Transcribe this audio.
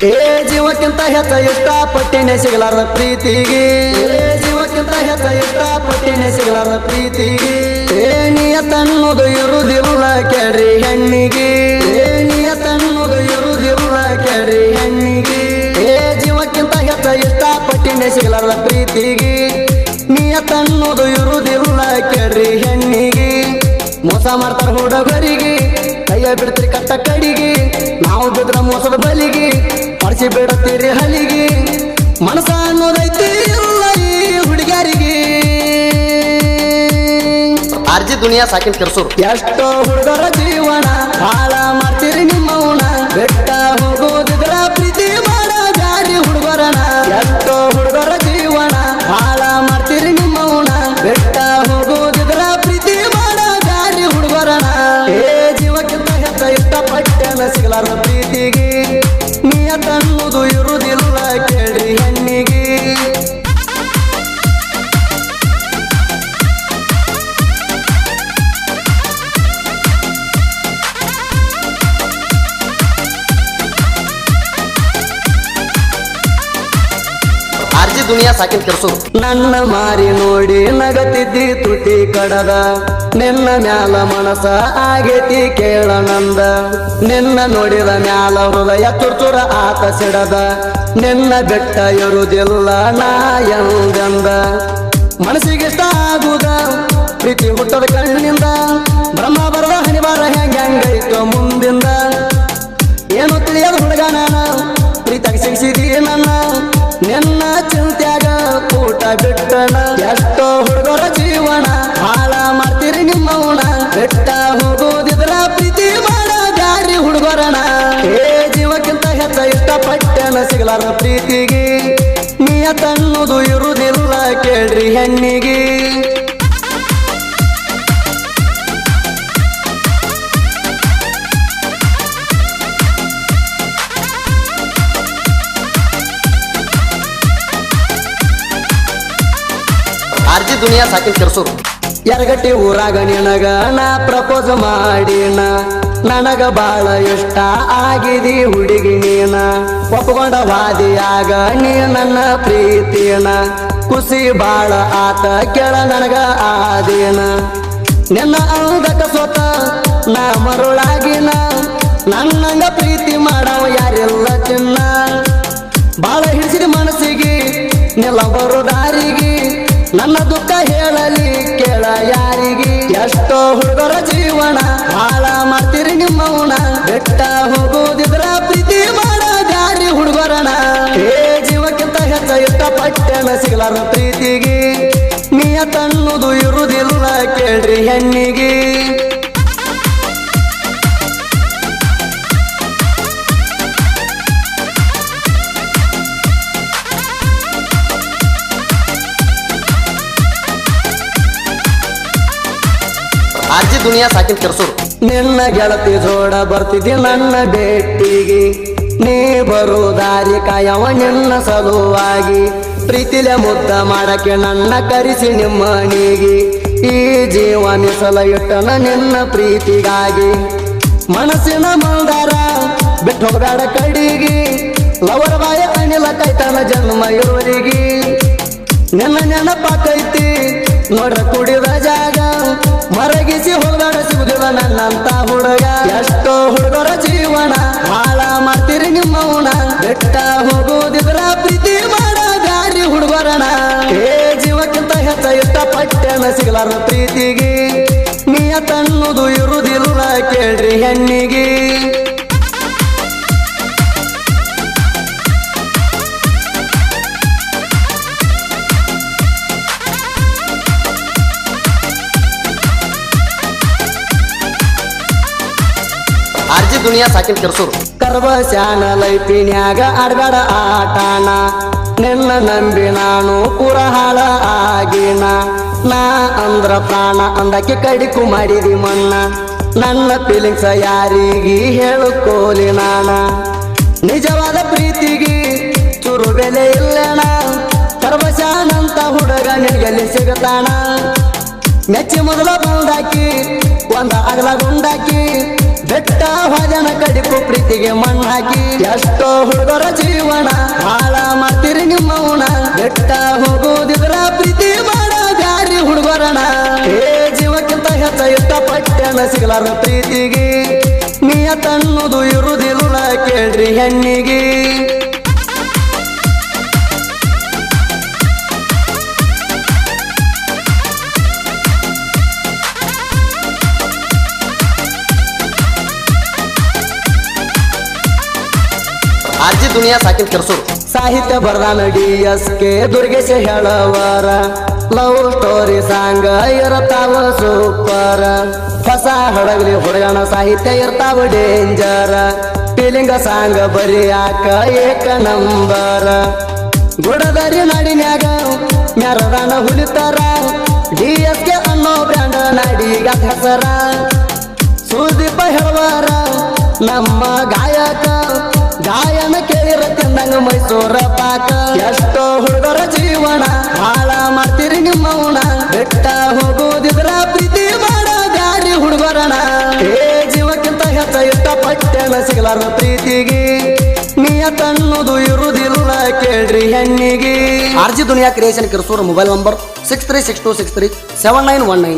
ಏ ಜೀವಕ್ಕಿಂತ ಹೆಚ್ಚ ಇಷ್ಟಪಟ್ಟಿನೇ ಸಿಗಲಾರದ ಪ್ರೀತಿಗೆ ಜೀವಕ್ಕಿಂತ ಹೆಚ್ಚ ಇಷ್ಟಪಟ್ಟಿನೇ ಸಿಗಲಾರದ ಪ್ರೀತಿಗೆ ನಿಯತನ್ನೋದು ಇರುವುದಿಲ್ಲ ಕೇಳ್ರಿ ಹೆಣ್ಣಿಗೆ ನಿಯತನ್ನೋದು ಇರುವುದಿಲ್ಲ ಕೇಳ್ರಿ ಹೆಣ್ಣಿಗೆ ಜೀವಕ್ಕಿಂತ ಹೆಚ್ಚ ಇಷ್ಟಪಟ್ಟಿನೇ ಸಿಗಲಾರದ ಪ್ರೀತಿಗೆ ನಿಯತನ್ನೋದು ಇರುವುದಿಲ್ಲ ಕೇಳ್ರಿ ಹೆಣ್ಣಿಗೆ ಮೋಸ ಮಾಡ್ತಾರ ಹುಡುಗರಿಗೆ ಕೈಯ ಬಿಡ್ತೀರಿ ಕಟ್ಟ ಕಡಿಗೆ ನಾವು ಬಿದ್ರ ಮೋಸದ ಬಲಿಗೆ ಪಡಿಸಿ ಬಿಡತ್ತೀರಿ ಹಲಿಗೆ ಮನಸ ಅನ್ನೋದೈತಿ ಇಲ್ಲ ಈ ಹುಡುಗರಿಗೆ ಆರ್ಜಿ ದುನಿಯಾ ಸಾಕಿನ್ ಕೆರ್ಸೂರ್ ಎಷ್ಟೋ ಹುಡುಗರ ಜೀವನ ಹಾಳ ಮಾಡ್ತೀರಿ ನಿಮ್ಮವನ ಬೆಟ್ಟ ಹೋಗೋದಿದ್ರ ಪ್ರೀತಿ ಮಾಡ ಜಾರಿ ಹುಡುಗರನ ಎಷ್ಟೋ ಹುಡುಗರ ಜೀವನ ಹಾಳ ಮಾಡ್ತೀರಿ ನಿಮ್ಮವನ ಬೆಟ್ಟ ಹೋಗೋದಿದ್ರ ಪ್ರೀತಿ ಮಾಡ ಜಾರಿ ಹುಡುಗರನ ಜೀವಕ್ಕಿಂತ ಹೆಚ್ಚ ಇಷ್ಟಪಟ್ಟೆನ ಸಿಗಲಾರ ಪ್ರೀತಿಗೆ ನಿಯತನ್ನುವುದು ಇರುವುದಿಲ್ಲ ಕೇಳ್ರಿ ಹೆಣ್ಣಿಗೆ ಆರ್ಜಿ ದುನಿಯಾ ಸಾಕಿನ್ ಕೆರ್ಸೂರ್ ನನ್ನ ಮಾರಿ ನೋಡಿ ನಗತಿದ್ದಿ ತುಟಿ ಕಡದ ನಿನ್ನ ಮ್ಯಾಲ ಮನಸ ಆಗೇತಿ ಕೇಳನಂದ ನಿನ್ನ ನೋಡಿದ ಮ್ಯಾಲ ಹೃದಯ ತುರ್ತುರ ಆತ ಸಿಡದ ನಿನ್ನ ಬೆಟ್ಟ ಇರುವುದಿಲ್ಲ ನಾ ಎಂದೆಂದ ಮನಸ್ಸಿಗಿಷ್ಟ ಆಗುದ ಪ್ರೀತಿ ಹುಟ್ಟದ ಕಣ್ಣಿಂದ ಬ್ರಹ್ಮ ಬರದ ಹನಿವಾರ ಹೆಂಗೈತೋ ಮುಂದಿಂದ ಏನು ತಿಳಿಯದ ಹುಡುಗ ನಾನ ಪ್ರೀತಾಗಿ ಸಿಗಿಸಿದಿ ನನ್ನ ನಿನ್ನ ಚಿಂತ್ಯಾಗ ಊಟ ಬಿಟ್ಟಣ ಎಷ್ಟೋ ಹುಡುಗರ ಜೀವನ ಹಾಳ ಮಾಡ್ತೀರಿ ನಿಮ್ಮವನ ಬೆಟ್ಟ ಹೋಗೋದಿದ್ರ ಪ್ರೀತಿ ಮಾಡ ಜಾರಿ ಹುಡುಗರಣ ಜೀವಕ್ಕಿಂತ ಹೆಚ್ಚ ಇಷ್ಟಪಟ್ಟೆನ ಸಿಗಲಾರ ಪ್ರೀತಿಗೆ ನಿಯತನ್ನುವುದು ಇರುವುದಿಲ್ಲ ಕೇಳ್ರಿ ಹೆಣ್ಣಿಗೆ ಆರ್ಜಿ ದುನಿಯಾ ಸಾಕಿನ್ ಕೆರ್ಸೂರ್ ಎರಗಟ್ಟಿ ಊರಾಗ ನಿನಗ ನಾ ಪ್ರಪೋಸ್ ಮಾಡಿನ ನನಗ ಬಾಳ ಇಷ್ಟ ಆಗಿದಿ ಹುಡುಗಿ ನೀನ ಒಪ್ಕೊಂಡ ವಾದಿಯಾಗ ನೀ ನನ್ನ ಪ್ರೀತಿನ ಖುಷಿ ಬಾಳ ಆತ ಕೇಳ ನನಗ ಆದಿನ ನಿನ್ನ ಅಂದಕ ಸ್ವತ ನಾ ಮರುಳಾಗಿನ ನನ್ನಂಗ ಪ್ರೀತಿ ಮಾಡವ ಯಾರೆಲ್ಲ ಚಿನ್ನ ಬಾಳ ಹಿಡಿಸಿದ ಮನಸ್ಸಿಗೆ ನೆಲ ಬರೋ ದಾರಿಗೆ ನನ್ನ ದುಃಖ ಹೇಳಲಿ ಕೇಳ ಯಾರಿಗೆ ಎಷ್ಟೋ ಹುಡುಗರ ಜೀವನ ಹಾಳ ಮಾಡ್ತೀರಿ ನಿಮ್ಮವನ ಬೆಟ್ಟ ಹೋಗೋದಿದ್ರ ಪ್ರೀತಿ ಮಾಡ ಜಾರಿ ಹುಡುಗರನ ಜೀವಕ್ಕಿಂತ ಹೆಚ್ಚ ಇಷ್ಟಪಟ್ಟೆನ ಸಿಗಲಾರ ಪ್ರೀತಿಗೆ ನಿಯತನ್ನುವುದು ಇರುವುದಿಲ್ಲ ಕೇಳ್ರಿ ಹೆಣ್ಣಿಗೆ ಆರ್ಜಿ ದುನಿಯಾ ಸಾಕಿನ್ ಕೆರ್ಸೂರ್ ನಿನ್ನ ಗೆಳತಿ ಜೋಡ ಬರ್ತಿದ್ದಿ ನನ್ನ ಭೇಟಿಗೆ ನೀ ಬರೋ ದಾರಿ ಕಾಯವ ನಿನ್ನ ಸಲುವಾಗಿ ಪ್ರೀತಿಲೆ ಮುದ್ದ ಮಾಡಕ್ಕೆ ನನ್ನ ಕರೆಸಿ ನಿಮ್ಮನಿಗೆ ಈ ಜೀವ ಮೀಸಲ ಇಟ್ಟನ ನಿನ್ನ ಪ್ರೀತಿಗಾಗಿ ಮನಸ್ಸಿನ ಮಂದಾರ ಬಿಟ್ಟು ಹೋಗಬೇಡ ಕಡಿಗೆ ಲವರ ಬಾಯ ಅನಿಲ ಕೈತನ ಜನ್ಮ ಇರುವರಿಗೆ ನಿನ್ನ ನೆನಪಾಕೈತಿ ನೋಡ್ರ ಕುಡಿದ ಜಾಗ ಮರಗಿಸಿ ಹೋಗಬೇಡ ಸಿಗುದಿಲ್ಲ ನನ್ನಂತ ಹುಡುಗ ಎಷ್ಟೋ ಹುಡುಗರ ಜೀವನ ಹಾಳ ಮಾಡ್ತೀರಿ ನಿಮ್ಮವನ ಬೆಟ್ಟ ಹೋಗೋದಿದ್ರ ಪ್ರೀತಿ ಮಾಡ ದಾರಿ ಹುಡುಗರಣ ಜೀವಕ್ಕಿಂತ ಹೆಚ್ಚ ಇಷ್ಟಪಟ್ಟೆನ ಸಿಗಲಾರ ಪ್ರೀತಿಗೆ ನಿಯತನ್ನುವುದು ಇರುವುದಿಲ್ಲ ಕೇಳ್ರಿ ಹೆಣ್ಣಿಗೆ ಆರ್ಜಿ ದುನಿಯಾ ಸಾಕಿನ್ ಕೆರ್ಸೂರ್ ಕರ್ಬಸ್ಯಾನ ಲೈಫಿನ್ಯಾಗ ಆಡ್ಬೇಡ ಆಟಾನ ನಿನ್ನ ನಂಬಿ ನಾನು ಪುರ ಹಾಳ ಆಗಿನ ನಾ ಅಂದ್ರ ಪ್ರಾಣ ಅಂದಕ್ಕೆ ಕಡಿಕು ಮಾಡಿದಿ ಮನ್ನ ನನ್ನ ಫೀಲಿಂಗ್ಸ ಯಾರಿಗೆ ಹೇಳುಕೋಲಿ ನಾನ ನಿಜವಾದ ಪ್ರೀತಿಗೆ ಚುರು ಬೆಲೆ ಇಲ್ಲಣ ಕರ್ಬಸ್ಯಾನಂತ ಹುಡುಗ ನಿನಗೆಲ್ಲಿ ಸಿಗತಾನ ಮೆಚ್ಚಿ ಮೊದಲ ಬಂದಾಕಿ ಒಂದ ಅಗಲ ಗುಂಡಾಕಿ ಬೆಟ್ಟ ಹೊಜನ ಕಡಿಪು ಪ್ರೀತಿಗೆ ಮಣ್ಣಾಕಿ ಎಷ್ಟೋ ಹುಡುಗರ ಜೀವನ ಹಾಳ ಮಾಡ್ತೀರಿ ನಿಮ್ಮವನ ಬೆಟ್ಟ ಹೋಗುದಿದ್ರ ಪ್ರೀತಿ ಮಾಡ ಗಾರಿ ಹುಡುಗರಣ ಏ ಜೀವಕ್ಕಿಂತ ಹೆಚ್ಚ ಇಷ್ಟಪಟ್ಟೆನ ಸಿಗಲಾರ ಪ್ರೀತಿಗೆ ನಿಯತನ್ನುದು ಇರುದಿಲ್ಲ ಕೇಳ್ರಿ ಹೆಣ್ಣಿಗೆ ಆರ್ಜಿ ದುನಿಯಾ ಸಾಕಿನ್ ಕೆರ್ಸೂರು ಸಾಹಿತ್ಯ ಬರ್ದಾನ DSK Durgesh ಹೇಳವರ love story song ಇರ್ತಾವ ಸೂಪರ್ ಹೊಸ ಹಡಗಲಿ ಹುಡುಗನ ಸಾಹಿತ್ಯ ಇರ್ತಾವ ಡೇಂಜರ್ ಫೀಲಿಂಗ ಸಾಂಗ್ ಬರಿಯಾಕ ಏಕ ನಂಬರ್ ಗುಡದರಿ ನಾಡಿನ್ಯಾಗ ಮೆರದಾನ ಹುಲಿತಾರ DSK ಅನ್ನೋ ಬ್ರ್ಯಾಂಡ್ ನಾಡಿಗ ಹೆಸರ ಸುದೀಪ ಹೇಳುವರ ನಮ್ಮ ಗಾಯಕ ಗಾಯನ ಕೇಳಿರ ತಿಂದಂಗ ಮೈಸೂರ ಪಾಕ ಎಷ್ಟೋ ಹುಡುಗರ ಜೀವನ ಹಾಳ ಮಾಡ್ತೀರಿ ನಿಮ್ಮವನ ಬೆಟ್ಟ ಹೋಗುದಿದ್ರ ಪ್ರೀತಿ ಮಾಡ ಗಾರಿ ಹುಡುಗರಣ ಏ ಜೀವಕ್ಕಿಂತ ಹೆಚ್ಚ ಇಷ್ಟಪಟ್ಟೆನ ಸಿಗಲಾರ ಪ್ರೀತಿಗೆ ನಿಯತನ್ನುದು ಇರುದಿಲ್ಲ ಕೇಳ್ರಿ ಹೆಣ್ಣಿಗೆ ಆರ್ಜಿ ದುನಿಯಾ ಕ್ರಿಯೇಷನ್ ಕೆರ್ಸೂರು ಮೊಬೈಲ್ ನಂಬರ್ 6362637919